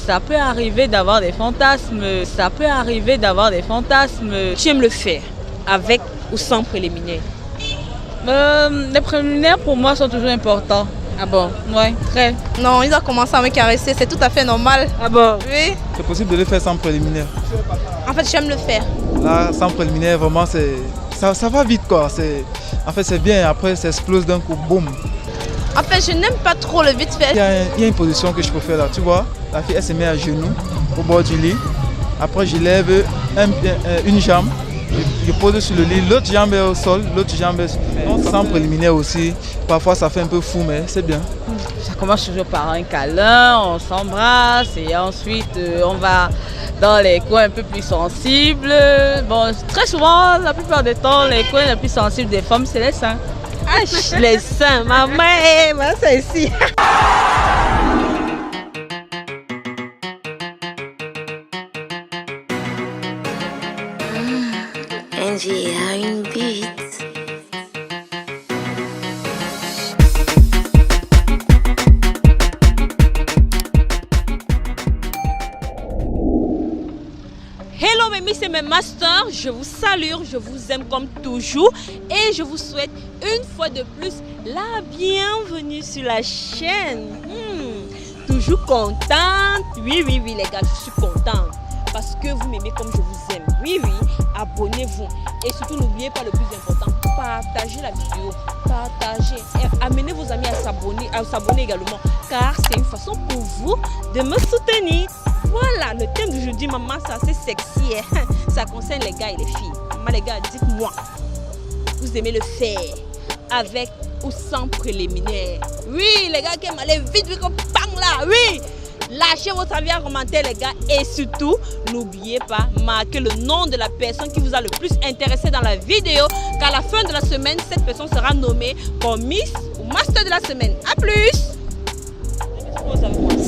Ça peut arriver d'avoir des fantasmes. Ça peut arriver d'avoir des fantasmes. Tu aimes le faire avec ou sans préliminaire? Les préliminaires pour moi sont toujours importants. Ah bon? Ouais, très. Non, il a commencé à me caresser, c'est tout à fait normal. Ah bon? Oui. C'est possible de le faire sans préliminaire. En fait, j'aime le faire. Là, sans préliminaire, vraiment, ça va vite quoi. En fait, c'est bien, après, ça explose d'un coup, boum. En fait, je n'aime pas trop le vite fait. Il y a une position que je peux faire là, tu vois. La fille, elle se met à genoux au bord du lit. Après, je lève une jambe, je pose sur le lit, l'autre jambe est au sol, l'autre jambe est... Donc, sans préliminaire aussi, parfois ça fait un peu fou, mais c'est bien. Ça commence toujours par un câlin, on s'embrasse et ensuite on va dans les coins un peu plus sensibles. Bon, très souvent, la plupart des temps, les coins les plus sensibles des femmes, c'est les seins. Ah, les seins, maman, c'est ici. Angie a une bite. Hello mes miss et mes masters, je vous salue, je vous aime comme toujours et je vous souhaite une fois de plus la bienvenue sur la chaîne. Toujours contente? Oui les gars, je suis contente parce que vous m'aimez comme je vous aime. Oui, abonnez-vous et surtout n'oubliez pas le plus important, partagez la vidéo, partagez et amenez vos amis à s'abonner également car c'est une façon pour vous de me soutenir. Voilà, le thème d'aujourd'hui, maman, c'est assez sexy. Hein? Ça concerne les gars et les filles. Maman, les gars, dites-moi, vous aimez le faire avec ou sans préliminaire? Oui, les gars qui aiment aller vite, comme bang là, oui. Lâchez votre avis en commentaire, les gars. Et surtout, n'oubliez pas, marquez le nom de la personne qui vous a le plus intéressé dans la vidéo. Car à la fin de la semaine, cette personne sera nommée comme Miss ou Master de la semaine. A plus.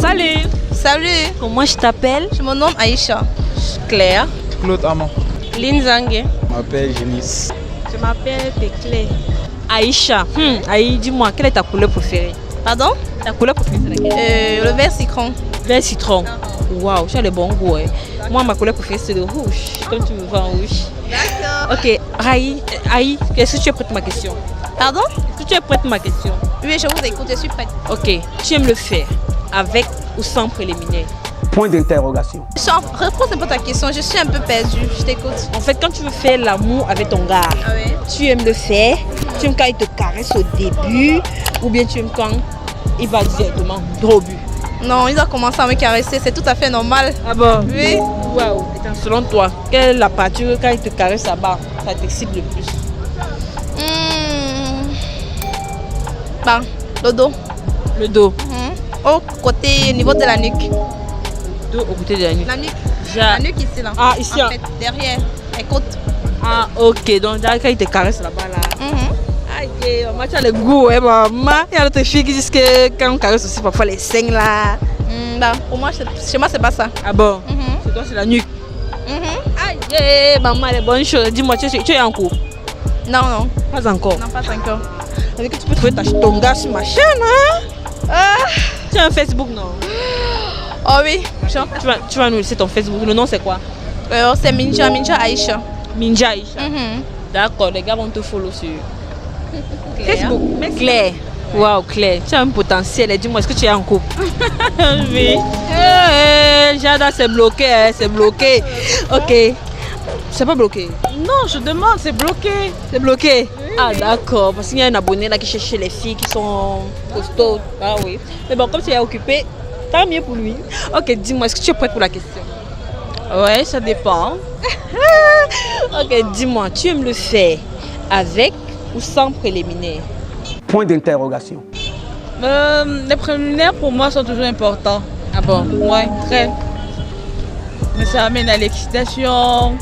Salut! Salut, Comment je t'appelle? je me nomme Aïcha. Claire. Claude Amand. Lynn Zangue. Je m'appelle Génis. Je m'appelle Péclé. Aïcha, Aïe, dis-moi, quelle est ta couleur préférée? Pardon? Ta couleur préférée, c'est laquelle? Le vert citron. Vert citron. Waouh, tu as le bon goût. Hein. Moi, ma couleur préférée, c'est le rouge. Comme tu me vois en rouge. D'accord. Ok, Aïe, est-ce que tu es prête à ma question? Pardon? Est-ce que tu es prête à ma question? Oui, je vous écoute, je suis prête. Ok, tu aimes le faire avec ou sans préliminaire? Point d'interrogation. Réponds un peu ta question, je suis un peu perdue, je t'écoute. En fait, quand tu veux faire l'amour avec ton gars, Ah oui? tu aimes le faire, tu aimes quand il te caresse au début, ou bien tu aimes quand il va directement droit au but? Non, il a commencé à me caresser, c'est tout à fait normal. Ah bon? Oui. Waouh. Selon toi, quelle est la partie quand il te caresse là-bas, ça t'excite le plus? Bah, le dos. Le dos. Au côté, au niveau de la nuque. Dos au côté de la nuque. La nuque. Ja- La nuque ici là. Ah, ici, En hein. fait, derrière, les côtes. Ah, ok. Donc, quand il te caresse là-bas, là. Aïe, maman, tu as le goût, hein, maman. Il y a d'autres filles qui disent que quand on caresse aussi, parfois les seins là. Bah, pour moi, chez moi, c'est pas ça. Ah bon? Mhm. C'est toi, c'est la nuque. Aïe, maman, les bonnes choses. Dis-moi, tu es en cours? Non, non. Pas encore. Non, pas encore. Ça veut dire que tu peux trouver ton gars sur ma chaîne, hein? Tu as un Facebook, non? Oh oui. Tu vas nous laisser ton Facebook. Le nom, c'est quoi? C'est Minja Aïcha. Minja Aïcha. Mhm. D'accord, les gars vont te follow sur Facebook. Claire. Waouh, Claire, tu as un potentiel. Dis-moi, est-ce que tu es en couple? Oui. Jada, c'est bloqué, hein, c'est bloqué. Ok. C'est pas bloqué? Non, je demande, c'est bloqué. C'est bloqué? Ah, d'accord. Parce qu'il y a un abonné là qui cherche les filles qui sont costauds. Ah oui. Mais bon, comme tu es occupé, tant mieux pour lui. Ok, dis-moi, est-ce que tu es prête pour la question? Ouais, ça dépend. Ok, dis-moi, tu aimes le faire avec ou sans préliminaire? Point d'interrogation. Les préliminaires pour moi sont toujours importants. Ah bon? Ouais, très. Mais ça amène à l'excitation,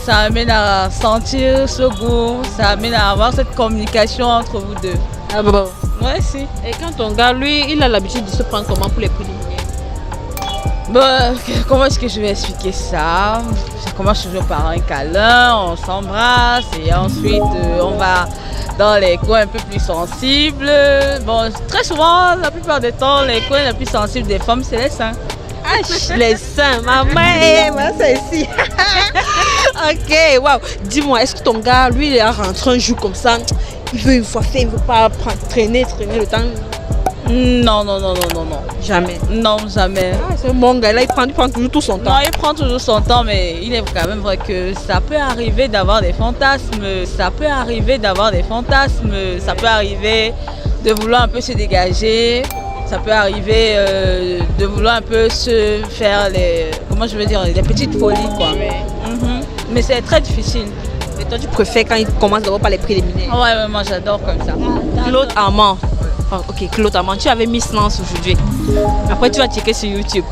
ça amène à sentir ce goût, ça amène à avoir cette communication entre vous deux. Ah bon? Ouais, si. Et quand ton gars, lui, il a l'habitude de se prendre comment pour les préliminaires? Bon, comment est-ce que je vais expliquer ça? Ça commence toujours par un câlin, on s'embrasse et ensuite on va dans les coins un peu plus sensibles. Bon, très souvent, la plupart des temps, les coins les plus sensibles des femmes, c'est les seins. Ah, les seins, maman, c'est ici. Ok, waouh. Dis-moi, est-ce que ton gars, lui, il est rentré un jour comme ça? Il veut une fois faire, il ne veut pas traîner le temps? Non. Jamais. Non, jamais. Ah, c'est un bon gars, là, il prend toujours tout son temps. Non, il prend toujours son temps, mais il est quand même vrai que ça peut arriver d'avoir des fantasmes. Ça peut arriver de vouloir un peu se dégager. Ça peut arriver de vouloir un peu se faire les petites folies, quoi. Mais c'est très difficile. Et toi, tu préfères quand il commence d'abord par les préliminaires? Ouais, moi j'adore comme ça. Claude Armand. Ok, Claude Armand, tu avais mis silence aujourd'hui. Après, tu vas checker sur YouTube.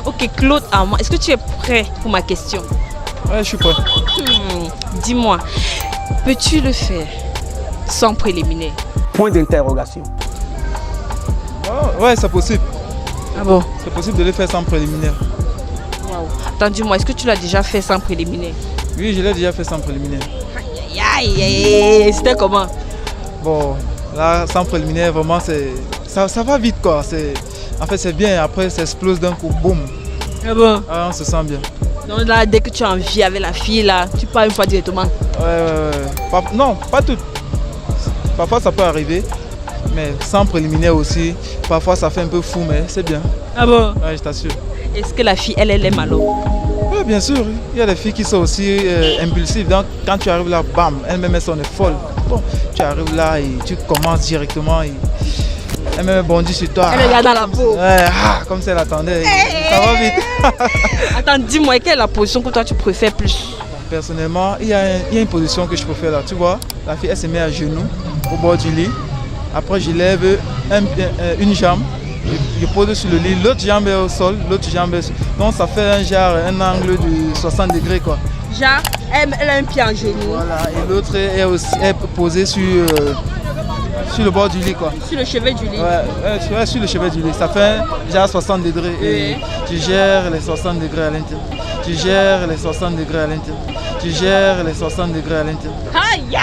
Ok, Claude Armand, est-ce que tu es prêt pour ma question? Ouais, je suis prêt. Dis-moi, peux-tu le faire sans préliminaire? Point d'interrogation. Oh, ouais, c'est possible. Ah bon? C'est possible de le faire sans préliminaire. Wow. Attends, dis-moi, est-ce que tu l'as déjà fait sans préliminaire? Oui, je l'ai déjà fait sans préliminaire. Aïe, c'était comment? Bon, là, sans préliminaire, vraiment, ça va vite, quoi. En fait, c'est bien. Après, ça explose d'un coup, boum. Ah bon? Ah, on se sent bien. Donc là, dès que tu as envie avec la fille, là, tu pars une fois directement? Ouais. Non, pas tout. Parfois, ça peut arriver. Mais sans préliminaire aussi, parfois ça fait un peu fou, mais c'est bien. Ah bon? Ouais, je t'assure. Est-ce que la fille, elle aime alors? Oui, bien sûr. Il y a des filles qui sont aussi impulsives. Donc, quand tu arrives là, bam, elle-même, elle sonne folle. Bon, tu arrives là et tu commences directement. Et elle-même bondit sur toi. Elle regarde dans la peau. Ouais, comme si elle attendait. Ça va vite. Attends, dis-moi, quelle est la position que toi tu préfères plus? Personnellement, il y a une position que je préfère là. Tu vois, la fille, elle se met à genoux au bord du lit. Après, je lève une jambe, je pose sur le lit, l'autre jambe est au sol, l'autre jambe est... Donc ça fait un angle de 60 degrés, quoi. Genre, elle a un pied en genou. Voilà, et l'autre est posé sur le bord du lit, quoi. Sur le chevet du lit. Ouais, sur le chevet du lit. Ça fait déjà 60 degrés. Et tu gères les 60 degrés à l'intérieur. Tu gères les 60 degrés à l'intérieur. Aïe!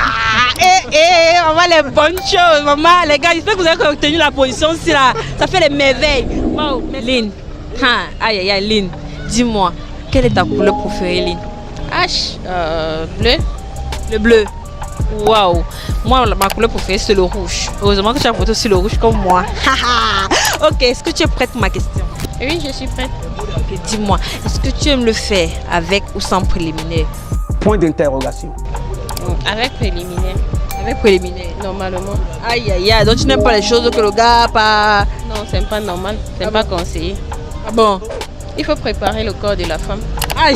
On va les bonnes choses, maman. Les gars, j'espère que vous avez retenu la position aussi là. Ça fait les merveilles. Wow, Lynn. Aïe, Lynn. Dis-moi, quelle est ta couleur préférée, Lynn? Bleu. Le bleu. Waouh. Moi, ma couleur préférée, c'est le rouge. Heureusement que tu as voté aussi le rouge comme moi. Ok, est-ce que tu es prête pour ma question? Oui, je suis prête. Ok, dis-moi, est-ce que tu aimes le faire avec ou sans préliminaire? Point d'interrogation. Avec préliminaire. Avec préliminaire. Normalement. Aïe, donc tu n'aimes pas les choses que le gars pas... Non, c'est pas normal. C'est pas conseillé. Ah bon? Il faut préparer le corps de la femme. Aïe.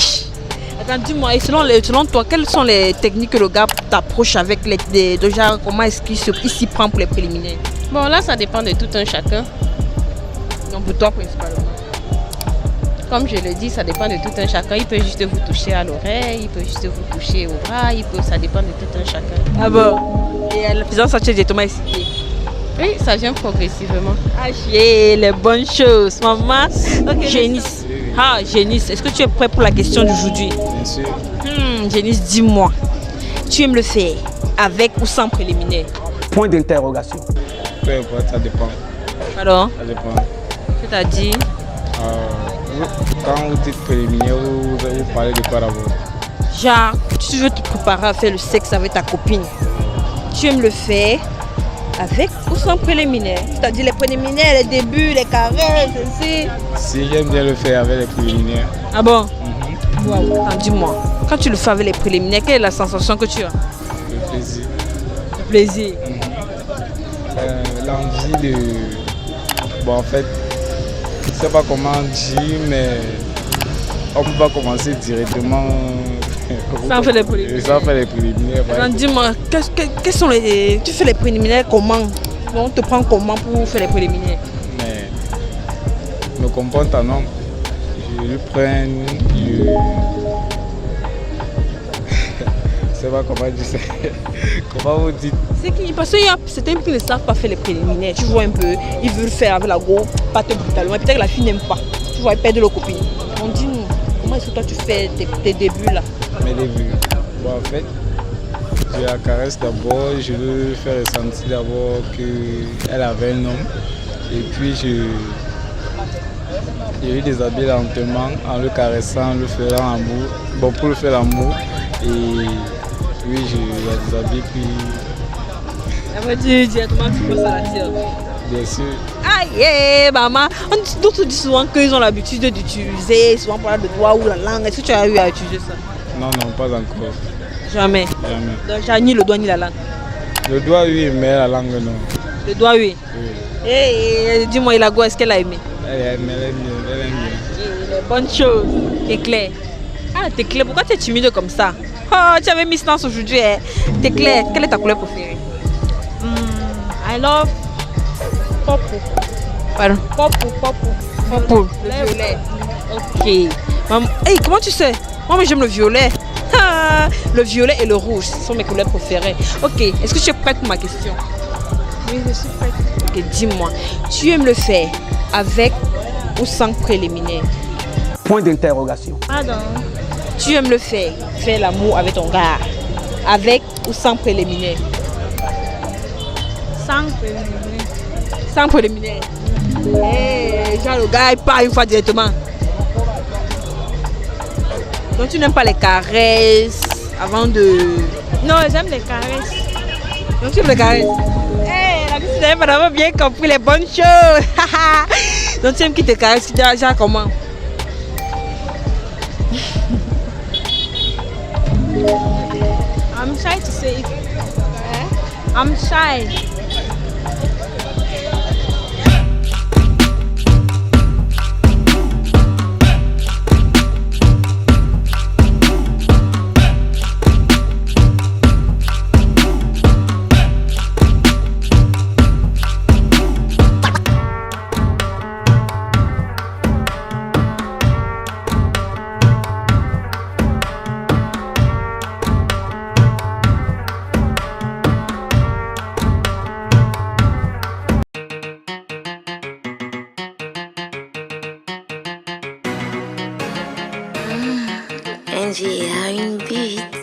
Attends, dis-moi, et selon toi, quelles sont les techniques que le gars t'approche avec genre, comment est-ce qu'il s'y prend pour les préliminaires? Bon, là, ça dépend de tout un chacun. Donc pour toi principalement? Comme je le dis, ça dépend de tout un chacun. Il peut juste vous toucher à l'oreille, il peut juste vous toucher au bras, ça dépend de tout un chacun. Ah bon? Et la faisant ça, tu es directement excité? Oui, ça vient progressivement. Ah, les bonnes choses, maman. Ok, Génice. Ah, Génice, est-ce que tu es prêt pour la question d'aujourd'hui? Bien sûr. Génice, dis-moi, tu aimes le faire avec ou sans préliminaire? Point d'interrogation. Peu importe, ça dépend. Alors? Ça dépend. C'est-à-dire? Quand vous dites préliminaire, vous parlez de quoi d'abord? Genre, tu veux te préparer à faire le sexe avec ta copine. Tu aimes le faire avec ou sans préliminaire? C'est-à-dire les préliminaires, les débuts, les caresses, ceci. Si j'aime bien le faire avec les préliminaires. Ah bon? Wow. Dis-moi, quand tu le fais avec les préliminaires, quelle est la sensation que tu as? Le plaisir. Le plaisir. L'envie de... Bon, en fait, je ne sais pas comment dire, mais on ne peut pas commencer directement sans faire les préliminaires. Sans faire les préliminaires. Dis-moi, quels sont les... Tu fais les préliminaires comment? On te prend comment pour faire les préliminaires? Mais je me comporte en homme. Je le prends, je ne sais pas comment dire ça. Comment vous dites? C'est qui? Parce que certains qui ne savent pas faire les préliminaires. Tu vois un peu, ils veulent faire avec la go, pas te brutalement. Peut-être que la fille n'aime pas. Tu vois, elle perd de leur copine. On dit, comment est-ce que toi tu fais tes débuts là? Mes débuts. Bon, en fait, je la caresse d'abord. Je veux faire ressentir d'abord qu'elle avait un homme. Et puis Je lui déshabille lentement en le caressant, le faisant l'amour. Bon, pour le faire l'amour. Et oui, je la déshabille puis Après, tu directement tu poses à la tire. bien sûr. Aïe, maman. D'autres disent souvent qu'ils ont l'habitude d'utiliser, souvent pour le doigt ou la langue. Est-ce que tu as eu à utiliser ça? Non, non, pas encore. Jamais. Jamais. Donc, j'ai ni le doigt ni la langue. Le doigt, oui, mais la langue, non. Le doigt, oui. Oui. Et dis-moi, Ilago, est-ce qu'elle a aimé? Elle aime bien, elle aime bien. Les bonnes choses. T'es clair. Ah, t'es clair. Pourquoi tu es timide comme ça? Oh, tu avais mis silence aujourd'hui. Hein. T'es clair. Quelle est ta couleur préférée? I love purple. Pardon. Purple. Le violet. Ok. Maman, hey, comment tu sais? Moi, j'aime le violet. Ah, le violet et le rouge sont mes couleurs préférées. Ok. Est-ce que tu es prête pour ma question? Oui, je suis prête. Ok, dis-moi. Tu aimes le faire avec ou sans préliminaire? Point d'interrogation. Pardon. Tu aimes le faire l'amour avec ton gars, avec ou sans préliminaire? Sans préliminaire. Sans préliminaire. Hey, genre le gars il part une fois directement. Donc tu n'aimes pas les caresses avant de... Non, j'aime les caresses. Donc tu aimes les caresses? Hey, la vie c'est vraiment bien compris les bonnes choses. Donc tu aimes qui te caresse, genre comment? I'm shy to say it. I'm shy. Angie a une bite.